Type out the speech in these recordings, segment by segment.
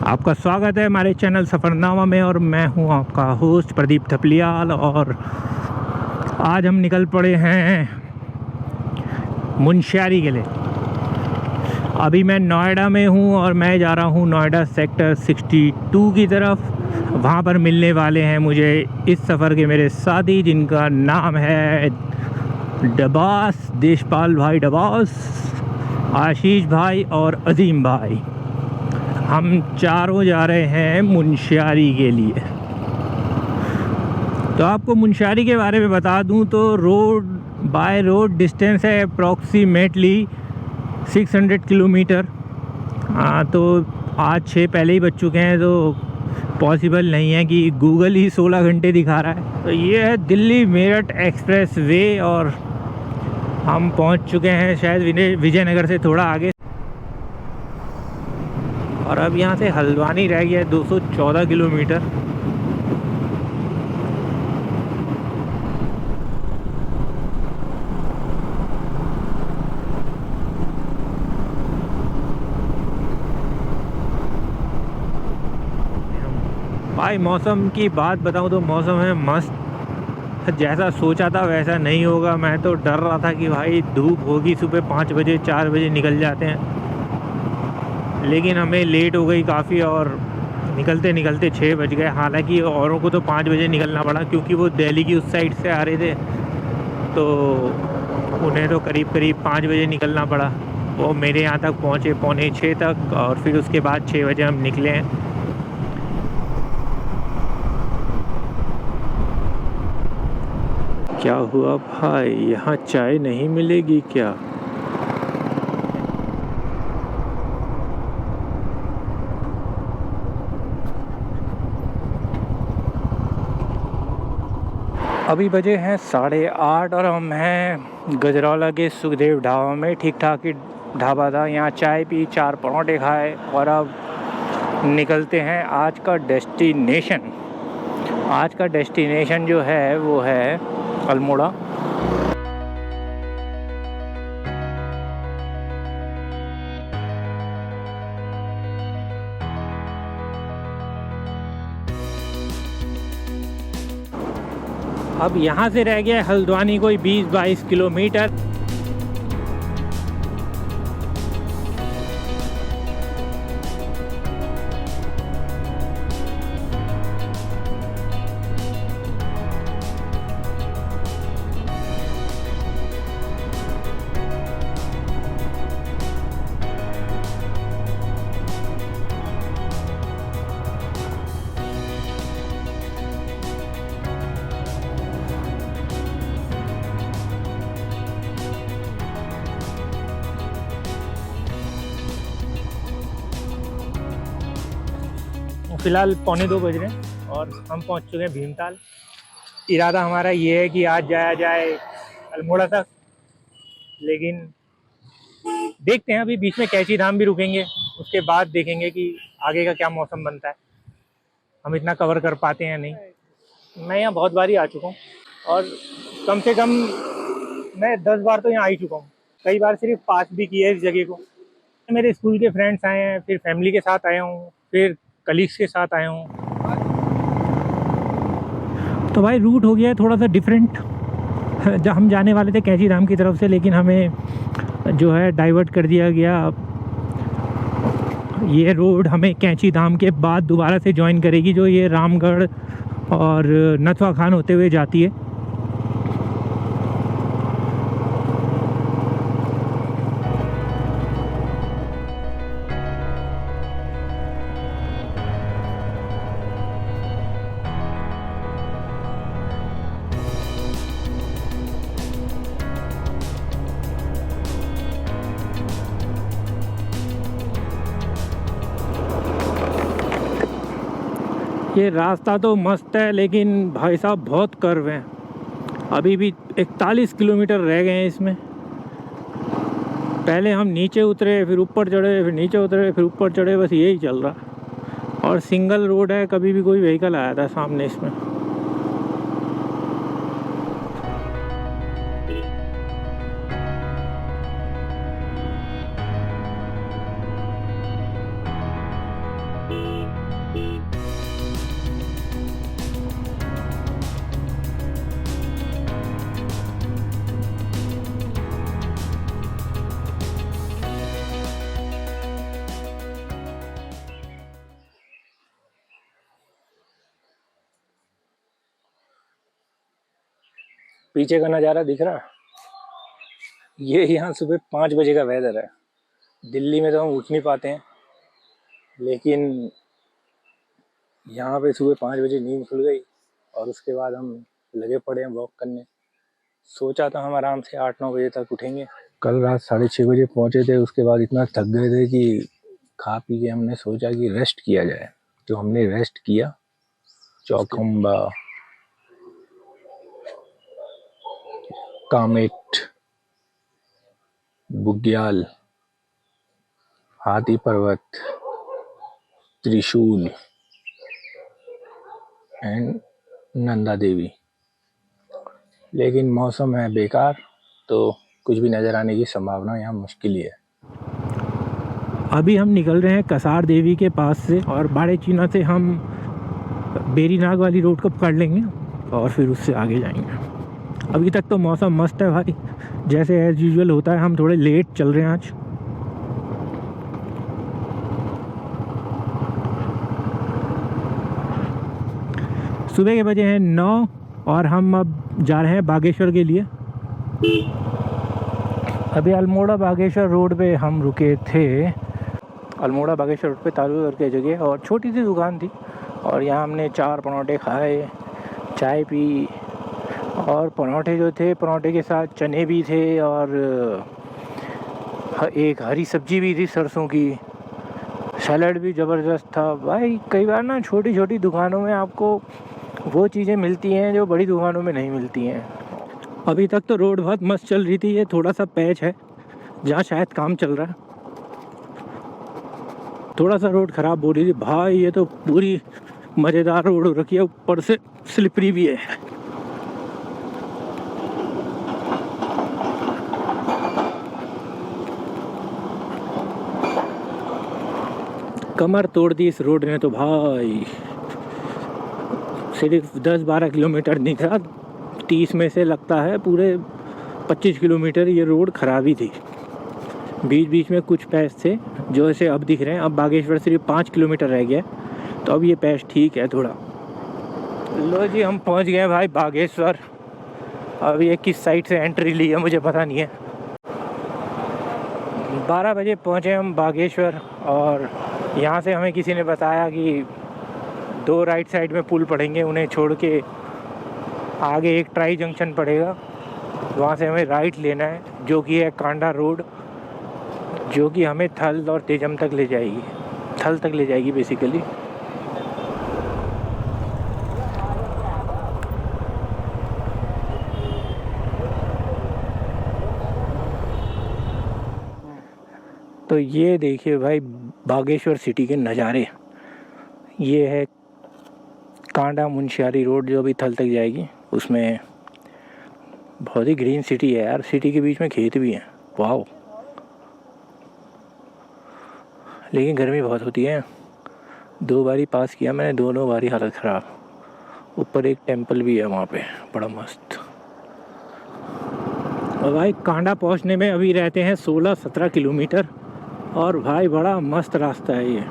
आपका स्वागत है हमारे चैनल सफ़रनामा में और मैं हूं आपका होस्ट प्रदीप थपलियाल। और आज हम निकल पड़े हैं मुनस्यारी के लिए। अभी मैं नोएडा में हूं और मैं जा रहा हूं नोएडा सेक्टर 62 की तरफ। वहां पर मिलने वाले हैं मुझे इस सफ़र के मेरे साथी, जिनका नाम है डबास, देशपाल भाई डबास, आशीष भाई और अजीम भाई। हम चारों जा रहे हैं मुनस्यारी के लिए। तो आपको मुनस्यारी के बारे में बता दूं तो बाय रोड डिस्टेंस है अप्रॉक्सीमेटली 600 किलोमीटर। तो आज 6 पहले ही बज चुके हैं, तो पॉसिबल नहीं है कि गूगल ही 16 घंटे दिखा रहा है। तो ये है दिल्ली मेरठ एक्सप्रेस वे और हम पहुंच चुके हैं शायद विजयनगर से थोड़ा आगे। और अब यहाँ से हल्द्वानी रह गया है 214 किलोमीटर। भाई मौसम की बात बताऊँ तो मौसम है मस्त। जैसा सोचा था वैसा नहीं होगा। मैं तो डर रहा था कि भाई धूप होगी, सुबह 5 बजे 4 बजे निकल जाते हैं, लेकिन हमें लेट हो गई काफ़ी और निकलते निकलते 6 बज गए। हालांकि औरों को तो 5 बजे निकलना पड़ा क्योंकि वो दिल्ली की उस साइड से आ रहे थे, तो उन्हें तो करीब करीब 5 बजे निकलना पड़ा। वो मेरे यहाँ तक पहुँचे 5:45 तक और फिर उसके बाद 6 बजे हम निकले हैं। क्या हुआ भाई, यहाँ चाय नहीं मिलेगी क्या? अभी बजे हैं 8:30 और हम हैं गजरौला के सुखदेव ढाबा में। ठीक ठाक ही ढाबा था, यहाँ चाय पी, 4 पराठे खाए और अब निकलते हैं आज का डेस्टिनेशन। आज का डेस्टिनेशन जो है वो है अल्मोड़ा। अब यहाँ से रह गया हल्द्वानी कोई 20-22 किलोमीटर। फ़िलहाल 1:45 बज रहे हैं और हम पहुंच चुके हैं भीमताल। इरादा हमारा ये है कि आज जाया जाए अल्मोड़ा तक, लेकिन देखते हैं। अभी बीच में कैची धाम भी रुकेंगे, उसके बाद देखेंगे कि आगे का क्या मौसम बनता है, हम इतना कवर कर पाते हैं नहीं। मैं यहाँ बहुत बार ही आ चुका हूँ और कम से कम मैं 10 बार तो यहाँ आ ही चुका हूँ। कई बार सिर्फ पास भी किया है इस जगह को। मेरे स्कूल के फ्रेंड्स आए हैं, फिर फैमिली के साथ आया हूँ, फिर कलीग्स के साथ आया हूँ। तो भाई रूट हो गया है थोड़ा सा डिफरेंट। जब हम जाने वाले थे कैची धाम की तरफ से, लेकिन हमें जो है डाइवर्ट कर दिया गया। ये रोड हमें कैची धाम के बाद दोबारा से ज्वाइन करेगी, जो ये रामगढ़ और नथवा खान होते हुए जाती है। ये रास्ता तो मस्त है, लेकिन भाई साहब बहुत कर्व हैं। अभी भी 41 किलोमीटर रह गए हैं इसमें। पहले हम नीचे उतरे, फिर ऊपर चढ़े, फिर नीचे उतरे, फिर ऊपर चढ़े, बस यही चल रहा। और सिंगल रोड है, कभी भी कोई व्हीकल आया था सामने इसमें। पीछे का नज़ारा दिख रहा, ये यहाँ सुबह 5 बजे का वेदर है। दिल्ली में तो हम उठ नहीं पाते हैं, लेकिन यहाँ पे सुबह 5 बजे नींद खुल गई और उसके बाद हम लगे पड़े हैं वॉक करने। सोचा था हम आराम से 8-9 बजे तक उठेंगे। कल रात 6:30 बजे पहुँचे थे, उसके बाद इतना थक गए थे कि खा पी के हमने सोचा कि रेस्ट किया जाए, तो हमने रेस्ट किया। चौखंबा, कामेट, बुग्याल, हाथी पर्वत, त्रिशूल एंड नंदा देवी। लेकिन मौसम है बेकार, तो कुछ भी नज़र आने की संभावना यहाँ मुश्किल ही है। अभी हम निकल रहे हैं कसार देवी के पास से और बाड़े चीना से हम बेरीनाग वाली रोड को पकड़ लेंगे और फिर उससे आगे जाएंगे। अभी तक तो मौसम मस्त है भाई, जैसे एज यूजुअल होता है। हम थोड़े लेट चल रहे हैं आज। सुबह के बजे हैं 9 और हम अब जा रहे हैं बागेश्वर के लिए। अभी अल्मोड़ा बागेश्वर रोड पे हम रुके थे। अल्मोड़ा बागेश्वर रोड पे तालुकर के जगह और छोटी सी दुकान थी और यहाँ हमने 4 पराठे खाए, चाय पी और पराठे जो थे, पराठे के साथ चने भी थे और एक हरी सब्जी भी थी सरसों की। सैलड भी ज़बरदस्त था भाई। कई बार ना छोटी छोटी दुकानों में आपको वो चीज़ें मिलती हैं जो बड़ी दुकानों में नहीं मिलती हैं। अभी तक तो रोड बहुत मस्त चल रही थी। ये थोड़ा सा पैच है जहाँ शायद काम चल रहा है। थोड़ा सा रोड ख़राब हो रही थी भाई। ये तो पूरी मज़ेदार रोड हो रखी है, ऊपर से स्लिपरी भी है। कमर तोड़ दी इस रोड ने तो भाई। सिर्फ 10-12 किलोमीटर निकला, 30 में से लगता है पूरे 25 किलोमीटर ये रोड ख़राबी थी। बीच बीच में कुछ पैच थे जो ऐसे अब दिख रहे हैं। अब बागेश्वर सिर्फ 5 किलोमीटर रह गया, तो अब ये पैच ठीक है थोड़ा। लो जी, हम पहुंच गए भाई बागेश्वर। अब ये किस साइड से एंट्री ली है मुझे पता नहीं है। 12 बजे पहुंचे हम बागेश्वर और यहाँ से हमें किसी ने बताया कि 2 राइट साइड में पुल पड़ेंगे, उन्हें छोड़ के आगे एक ट्राई जंक्शन पड़ेगा, वहाँ से हमें राइट लेना है, जो कि है कांडा रोड, जो कि हमें थल और तेजम तक ले जाएगी। थल तक ले जाएगी बेसिकली। तो ये देखिए भाई बागेश्वर सिटी के नज़ारे। ये है कांडा मुंशियारी रोड जो अभी थल तक जाएगी। उसमें बहुत ही ग्रीन सिटी है यार। सिटी के बीच में खेत भी हैं, वाह। लेकिन गर्मी बहुत होती है। 2 बारी पास किया मैंने, दोनों बारी हालत ख़राब। ऊपर एक टेंपल भी है वहाँ पे, बड़ा मस्त। और भाई कांडा पहुँचने में अभी रहते हैं 16-17 किलोमीटर और भाई बड़ा मस्त रास्ता है ये।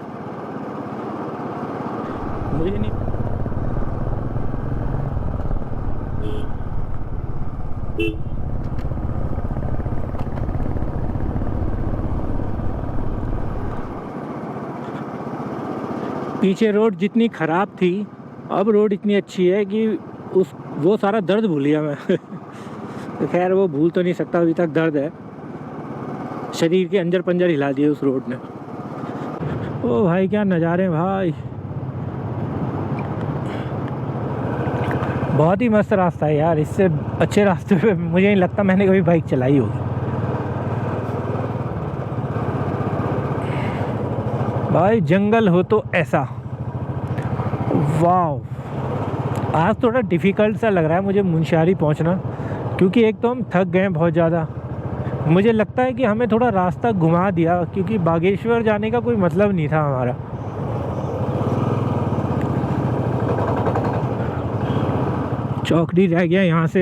मुझे नहीं पीछे रोड जितनी ख़राब थी, अब रोड इतनी अच्छी है कि वो सारा दर्द भूल गया मैं। तो खैर वो भूल तो नहीं सकता, अभी तक दर्द है। शरीर के अंजर पंजर हिला दिए उस रोड ने। ओ भाई क्या नज़ारे हैं भाई, बहुत ही मस्त रास्ता है यार। इससे अच्छे रास्ते पे मुझे नहीं लगता मैंने कभी बाइक चलाई होगी। भाई जंगल हो तो ऐसा, वाह। आज थोड़ा डिफ़िकल्ट सा लग रहा है मुझे मुंशियारी पहुंचना, क्योंकि एक तो हम थक गए बहुत ज़्यादा। मुझे लगता है कि हमें थोड़ा रास्ता घुमा दिया, क्योंकि बागेश्वर जाने का कोई मतलब नहीं था हमारा। चौकड़ी रह गया यहाँ से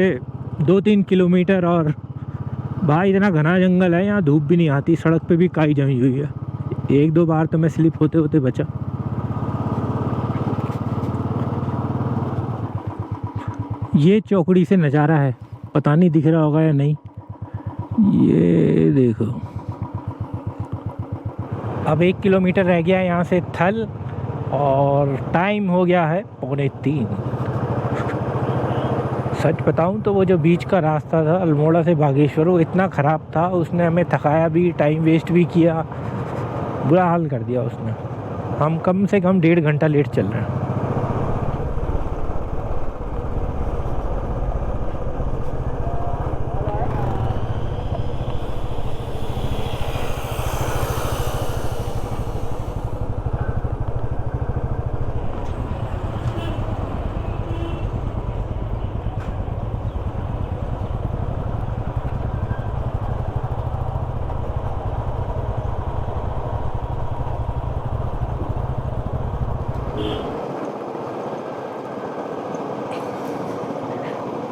2-3 किलोमीटर। और भाई इतना घना जंगल है, यहाँ धूप भी नहीं आती, सड़क पे भी काई जमी हुई है। 1-2 बार तो मैं स्लिप होते होते बचा। ये चौकड़ी से नज़ारा है, पता नहीं दिख रहा होगा या नहीं। ये देखो, अब 1 किलोमीटर रह गया है यहाँ से थल, और टाइम हो गया है 2:45। सच बताऊं तो वो जो बीच का रास्ता था अल्मोड़ा से बागेश्वर, वो इतना ख़राब था, उसने हमें थकाया भी, टाइम वेस्ट भी किया, बुरा हाल कर दिया उसने। हम कम से कम 1.5 घंटा लेट चल रहे हैं।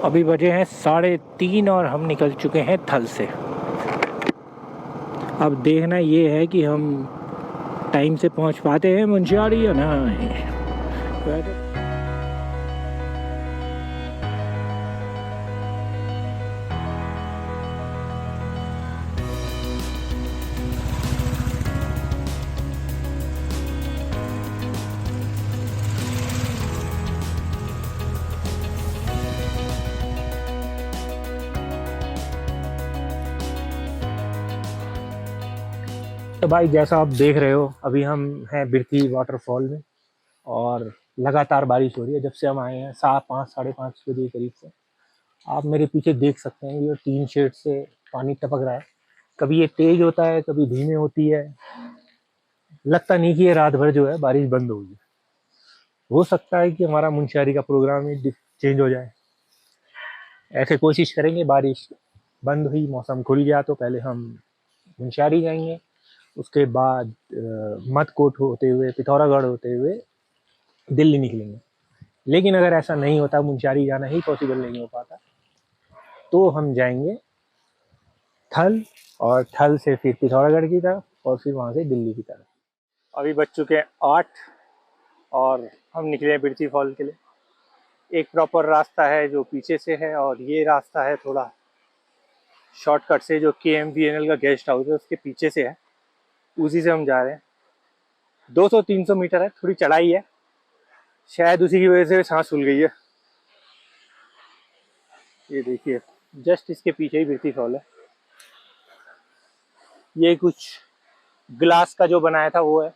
अभी बजे हैं 3:30 और हम निकल चुके हैं थल से। अब देखना ये है कि हम टाइम से पहुंच पाते हैं मुंशियारी या नहीं। तो भाई जैसा आप देख रहे हो, अभी हम हैं बिरती वाटरफॉल में, और लगातार बारिश हो रही है जब से हम आए हैं। 5 साढ़े 5 बजे करीब से आप मेरे पीछे देख सकते हैं, ये 3 शेड से पानी टपक रहा है। कभी ये तेज होता है, कभी धीमे होती है। लगता नहीं कि ये रात भर जो है बारिश बंद होगी। हो सकता है कि हमारा मुंशियारी का प्रोग्राम ही चेंज हो जाए। ऐसे कोशिश करेंगे, बारिश बंद हुई, मौसम खुल गया तो पहले हम मुंशियारी जाएंगे, उसके बाद मदकोट होते हुए, पिथौरागढ़ होते हुए दिल्ली निकलेंगे। लेकिन अगर ऐसा नहीं होता, मुंशियारी जाना ही पॉसिबल नहीं हो पाता, तो हम जाएंगे थल, और थल से फिर पिथौरागढ़ की तरफ, और फिर वहाँ से दिल्ली की तरफ। अभी बज चुके हैं 8 और हम निकले हैं बिरती फॉल के लिए। एक प्रॉपर रास्ता है जो पीछे से है, और ये रास्ता है थोड़ा शॉर्टकट से, जो KMVNL का गेस्ट हाउस है उसके पीछे से है, उसी से हम जा रहे हैं। 200-300 मीटर है, थोड़ी चढ़ाई है, शायद उसी की वजह से सांस फूल गई है। ये देखिए, जस्ट इसके पीछे ही बिरती फॉल है। ये कुछ ग्लास का जो बनाया था वो है,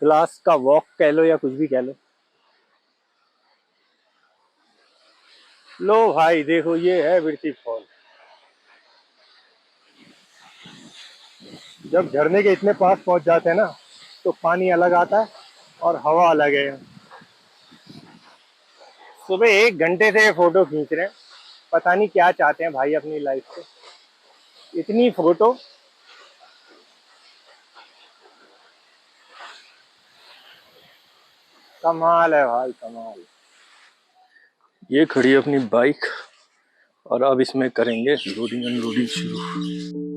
ग्लास का वॉक कह लो या कुछ भी कह लो। लो भाई देखो, ये है बिरती फॉल। जब झरने के इतने पास पहुंच जाते हैं ना, तो पानी अलग आता है और हवा अलग है। सुबह 1 घंटे से फोटो खींच रहे हैं, पता नहीं क्या चाहते हैं भाई अपनी लाइफ से, इतनी फोटो। कमाल है भाई, कमाल। ये खड़ी है अपनी बाइक, और अब इसमें करेंगे लोडिंग अनलोडिंग शुरू।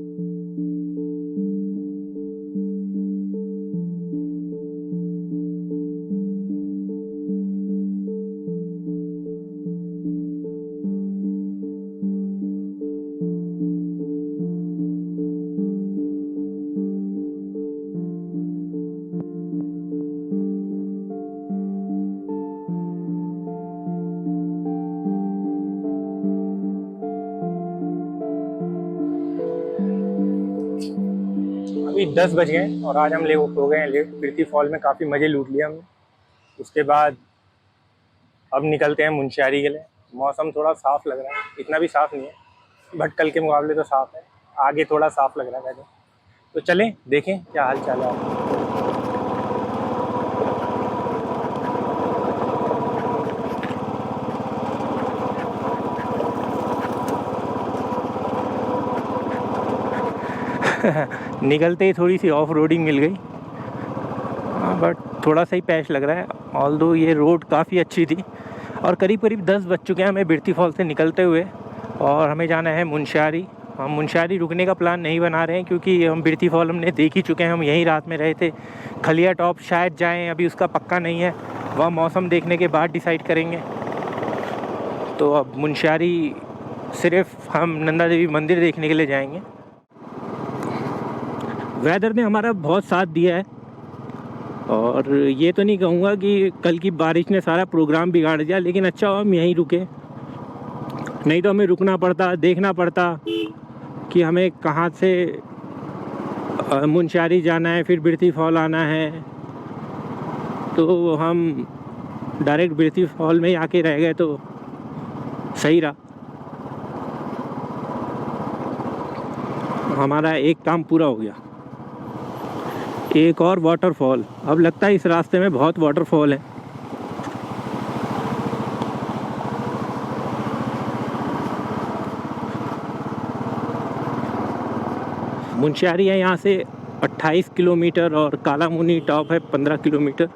अभी 10 बज गए और आज हम हो गए हैं लेट। बिरती फॉल में काफ़ी मज़े लूट लिए हमने। उसके बाद अब निकलते हैं मुंशियारी के लिए। मौसम थोड़ा साफ़ लग रहा है, इतना भी साफ़ नहीं है, बट कल के मुकाबले तो साफ़ है। आगे थोड़ा साफ़ लग रहा है, तो चलें देखें क्या हाल चाल है। निकलते ही थोड़ी सी ऑफ रोडिंग मिल गई, बट थोड़ा सा ही पैच लग रहा है। ऑल्दो ये रोड काफ़ी अच्छी थी। और करीब करीब 10 बज चुके हैं हमें बिरती फॉल से निकलते हुए, और हमें जाना है मुनस्यारी। हम मुनस्यारी रुकने का प्लान नहीं बना रहे हैं क्योंकि हम बिरती फॉल हमने देख ही चुके हैं, हम यहीं रात में रहे थे। खलिया टॉप शायद जाएं, अभी उसका पक्का नहीं है, वह मौसम देखने के बाद डिसाइड करेंगे। तो अब मुनस्यारी सिर्फ हम नंदा देवी मंदिर देखने के लिए जाएंगे। वेदर ने हमारा बहुत साथ दिया है, और ये तो नहीं कहूँगा कि कल की बारिश ने सारा प्रोग्राम बिगाड़ दिया, लेकिन अच्छा हुआ हम यहीं रुके, नहीं तो हमें रुकना पड़ता, देखना पड़ता कि हमें कहाँ से मुनस्यारी जाना है, फिर बिरती फॉल आना है। तो हम डायरेक्ट बिरती फॉल में ही आके रह गए तो सही रहा, हमारा एक काम पूरा हो गया। एक और वाटरफॉल, अब लगता है इस रास्ते में बहुत वाटरफॉल है। मुनस्यारी है यहाँ से 28 किलोमीटर और काला मुनी टॉप है 15 किलोमीटर।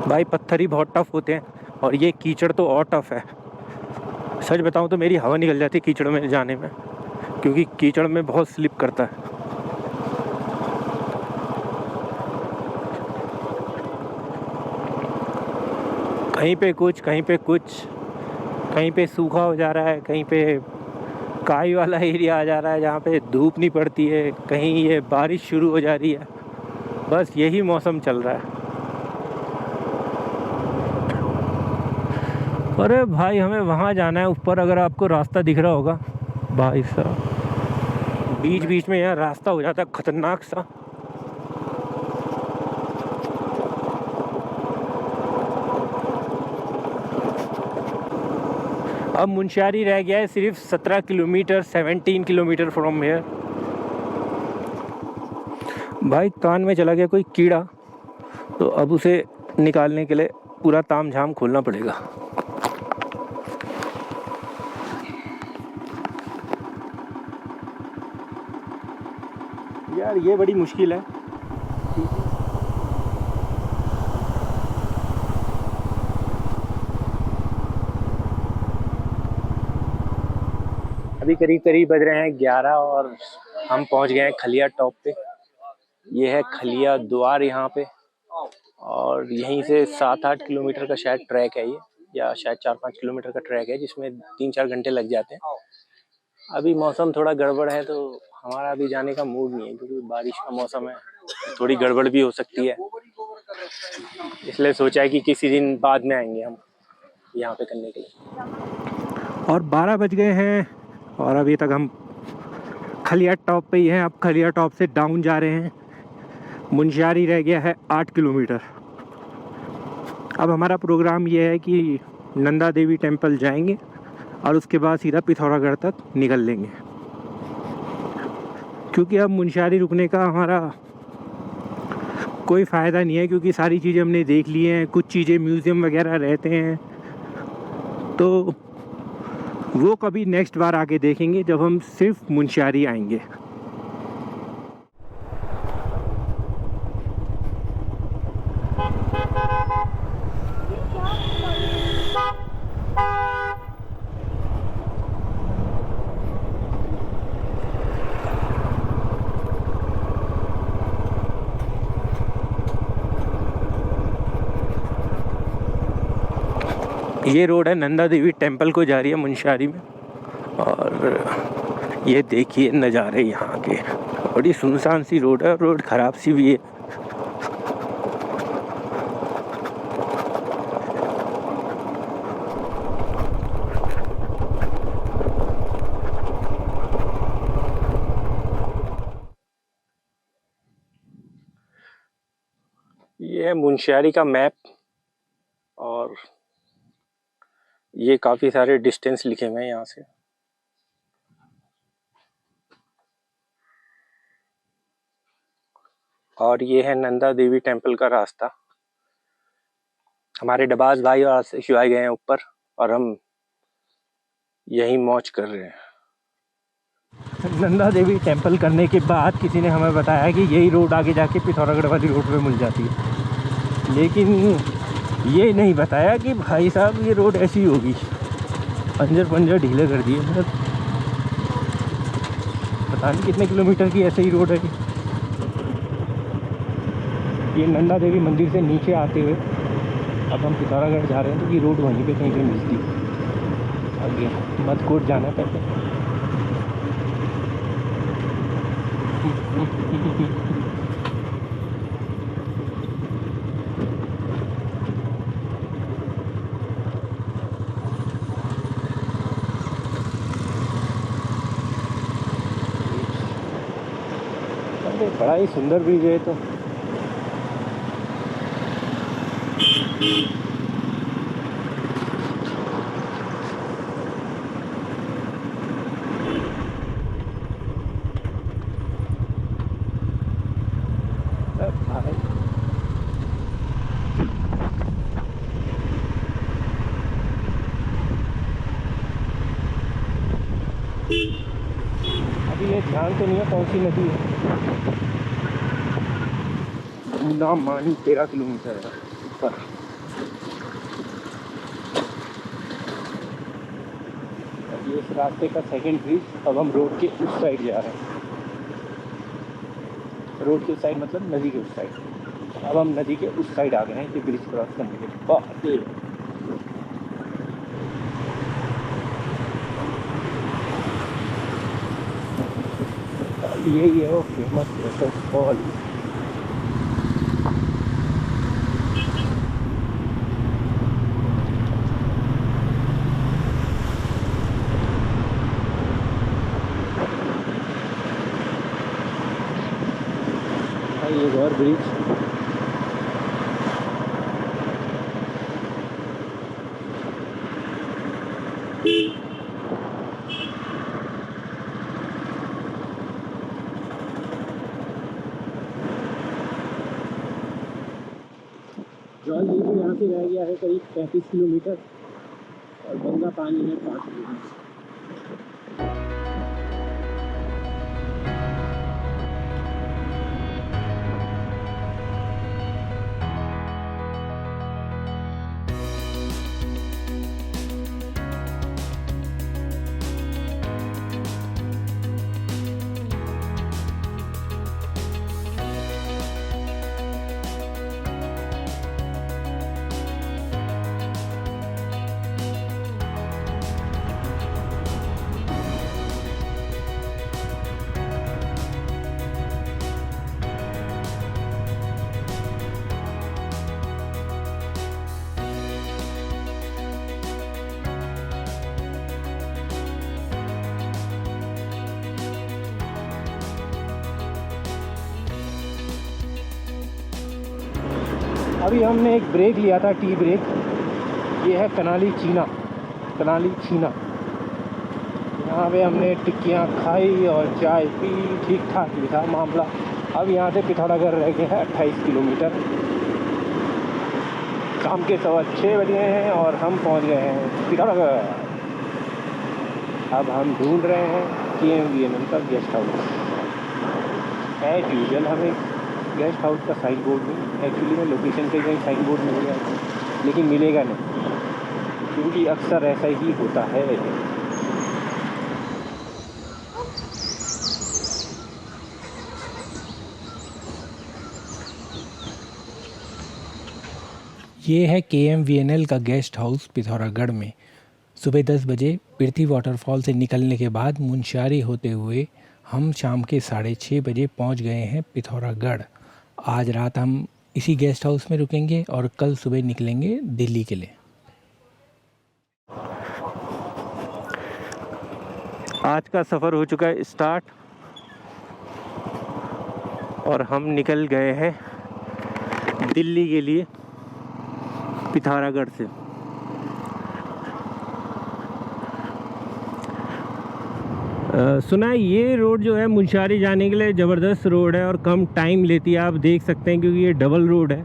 भाई पत्थर ही बहुत टफ होते हैं, और ये कीचड़ तो और टफ है। सच बताऊं तो मेरी हवा निकल जाती है कीचड़ में जाने में, क्योंकि कीचड़ में बहुत स्लिप करता है। कहीं पे कुछ, कहीं पे कुछ, कहीं पे सूखा हो जा रहा है, कहीं पे काई वाला एरिया आ जा रहा है जहाँ पे धूप नहीं पड़ती है, कहीं ये बारिश शुरू हो जा रही है। बस यही मौसम चल रहा है। अरे भाई हमें वहाँ जाना है ऊपर, अगर आपको रास्ता दिख रहा होगा भाई साहब, बीच बीच में यहाँ रास्ता हो जाता है खतरनाक सा। अब मुनस्यारी रह गया है सिर्फ 17 किलोमीटर, 17 किलोमीटर फ्रॉम हियर। भाई कान में चला गया कोई कीड़ा, तो अब उसे निकालने के लिए पूरा तामझाम खोलना पड़ेगा। यार ये बड़ी मुश्किल है। अभी करीब करीब बज रहे हैं 11 और हम पहुंच गए हैं खलिया टॉप पे। ये है खलिया द्वार यहाँ पे, और यहीं से 7-8 किलोमीटर का शायद ट्रैक है ये, या शायद 4-5 किलोमीटर का ट्रैक है, जिसमें 3-4 घंटे लग जाते हैं। अभी मौसम थोड़ा गड़बड़ है, तो हमारा अभी जाने का मूड नहीं है, क्योंकि बारिश का मौसम है, थोड़ी गड़बड़ भी हो सकती है। इसलिए सोचा है कि किसी दिन बाद में आएंगे हम यहाँ पे करने के लिए। और 12 बज गए हैं और अभी तक हम खलिया टॉप पे ही हैं। अब खलिया टॉप से डाउन जा रहे हैं। मुनस्यारी रह गया है 8 किलोमीटर। अब हमारा प्रोग्राम ये है कि नंदा देवी टेम्पल जाएंगे और उसके बाद सीधा पिथौरागढ़ तक निकल लेंगे, क्योंकि अब मुनस्यारी रुकने का हमारा कोई फ़ायदा नहीं है, क्योंकि सारी चीज़ें हमने देख ली हैं। कुछ चीज़ें म्यूज़ियम वगैरह रहते हैं, तो वो कभी नेक्स्ट बार आके देखेंगे जब हम सिर्फ मुनस्यारी आएंगे। ये रोड है नंदा देवी टेम्पल को जा रही है मुनस्यारी में, और ये देखिए नज़ारे यहाँ के। बड़ी सुनसान सी रोड है, रोड ख़राब सी भी है। ये है मुनस्यारी का मैप, और ये काफ़ी सारे डिस्टेंस लिखे हुए हैं यहाँ से। और ये है नंदा देवी टेम्पल का रास्ता। हमारे डबाज भाई और आशीष भाई गए हैं ऊपर और हम यही मौज कर रहे हैं। नंदा देवी टेम्पल करने के बाद किसी ने हमें बताया कि यही रोड आगे जाके पिथौरागढ़ वाली रोड पे मिल जाती है, लेकिन ये नहीं बताया कि भाई साहब ये रोड ऐसी होगी। पंजर ढीले कर दिए। मतलब पता नहीं कितने किलोमीटर की ऐसे ही रोड है। ये नंदा देवी मंदिर से नीचे आते हुए अब हम पिथौरागढ़ जा रहे हैं, तो ये रोड वहीं पे कहीं पे मिलती है। आगे मधकोट जाना पड़ता है। बड़ा ही सुंदर ब्रिज है तो। अभी ये ध्यान तो नहीं है कौन सी नदी है। ना मानी 13 किलोमीटर है ऊपर। ये इस रास्ते का सेकंड ब्रिज। अब हम रोड के उस साइड जा रहे हैं। रोड के उस साइड मतलब नदी के उस साइड। अब हम नदी के उस साइड आ गए हैं ये ब्रिज क्रॉस करने के बाद। यही है वो फेमस वाटरफॉल। एक और ब्रिज। जल नीचे यहाँ से रह गया है करीब 35 किलोमीटर और गंगा पानी है 5 किलोमीटर। अभी हमने एक ब्रेक लिया था, टी ब्रेक। ये है कनाली छीना। यहाँ पे हमने टिक्कियाँ खाई और चाय पी। ठीक ठाक ही था मामला। अब यहाँ से पिथौरागढ़ रह गए हैं 28 किलोमीटर। शाम के 6:15 बजे हैं और हम पहुँच गए हैं पिथौरागढ़। अब हम ढूंढ रहे हैं KMVNL का गेस्ट हाउस। एज यूजल हमें गेस्ट हाउस का साइन बोर्ड नहीं, एक्चुअली में लोकेशन पे कहीं साइन बोर्ड मिल गया, लेकिन मिलेगा नहीं, क्योंकि अक्सर ऐसा ही होता है। ये है KMVNL का गेस्ट हाउस पिथौरागढ़ में। सुबह 10 बजे पृथ्वी वाटरफॉल से निकलने के बाद मुंशियारी होते हुए हम शाम के 6:30 बजे पहुंच गए हैं पिथौरागढ़। आज रात हम इसी गेस्ट हाउस में रुकेंगे और कल सुबह निकलेंगे दिल्ली के लिए। आज का सफ़र हो चुका है स्टार्ट और हम निकल गए हैं दिल्ली के लिए पिथौरागढ़ से। सुना है ये रोड जो है मुंशियारी जाने के लिए ज़बरदस्त रोड है और कम टाइम लेती है, आप देख सकते हैं, क्योंकि ये डबल रोड है।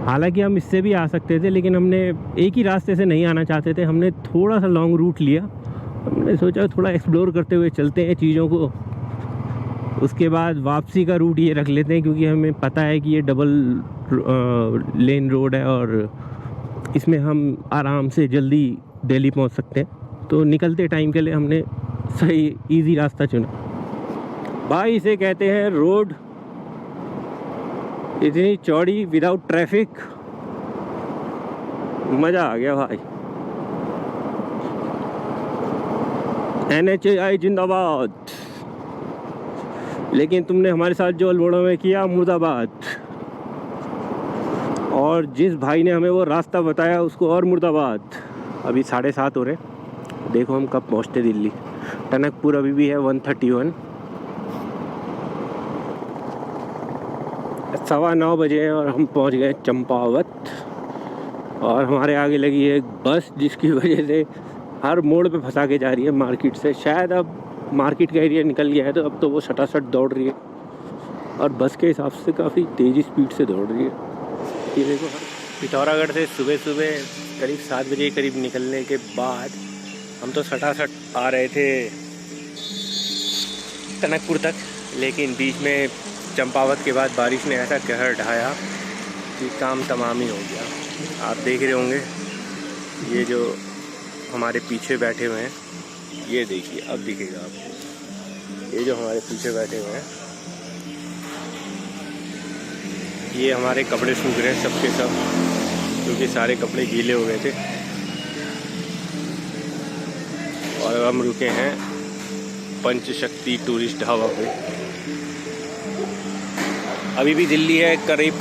हालांकि हम इससे भी आ सकते थे, लेकिन हमने एक ही रास्ते से नहीं आना चाहते थे, हमने थोड़ा सा लॉन्ग रूट लिया। हमने सोचा थोड़ा एक्सप्लोर करते हुए चलते हैं चीज़ों को, उसके बाद वापसी का रूट ये रख लेते हैं, क्योंकि हमें पता है कि ये डबल लेन रोड है और इसमें हम आराम से जल्दी दिल्ली पहुंच सकते हैं। तो निकलते टाइम के लिए हमने सही इजी रास्ता चुना। भाई इसे कहते हैं रोड, इतनी चौड़ी विदाउट ट्रैफिक, मज़ा आ गया भाई। NHAI जिंदाबाद। लेकिन तुमने हमारे साथ जो अल्मोड़ा में किया, मुर्दाबाद। और जिस भाई ने हमें वो रास्ता बताया उसको और मुर्दाबाद। अभी 7:30 हो रहे, देखो हम कब पहुंचते दिल्ली। टनकपुर अभी भी है 131। 9:15 बजे हैं और हम पहुंच गए चंपावत। और हमारे आगे लगी है एक बस, जिसकी वजह से हर मोड़ पे फंसा के जा रही है मार्केट से। शायद अब मार्केट का एरिया निकल गया है, तो अब तो वो सटासट दौड़ रही है और बस के हिसाब से काफ़ी तेज़ी स्पीड से दौड़ रही है। ये देखो, पिथौरागढ़ से सुबह सुबह करीब 7 बजे करीब निकलने के बाद हम तो सटासट आ रहे थे टनकपुर तक, लेकिन बीच में चंपावत के बाद बारिश ने ऐसा कहर ढाया कि काम तमाम ही हो गया। आप देख रहे होंगे ये जो हमारे पीछे बैठे हुए हैं, ये देखिए, अब दिखेगा आपको। ये जो हमारे पीछे बैठे हुए हैं, ये हमारे कपड़े सूख रहे हैं सबके सब, क्योंकि सारे कपड़े गीले हो गए थे। और हम रुके हैं पंचशक्ति टूरिस्ट ढाबा पे। अभी भी दिल्ली है करीब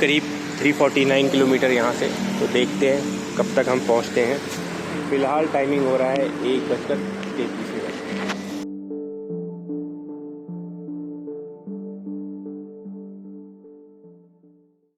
349 किलोमीटर यहाँ से, तो देखते हैं कब तक हम पहुँचते हैं। फ़िलहाल टाइमिंग हो रहा है 1:33।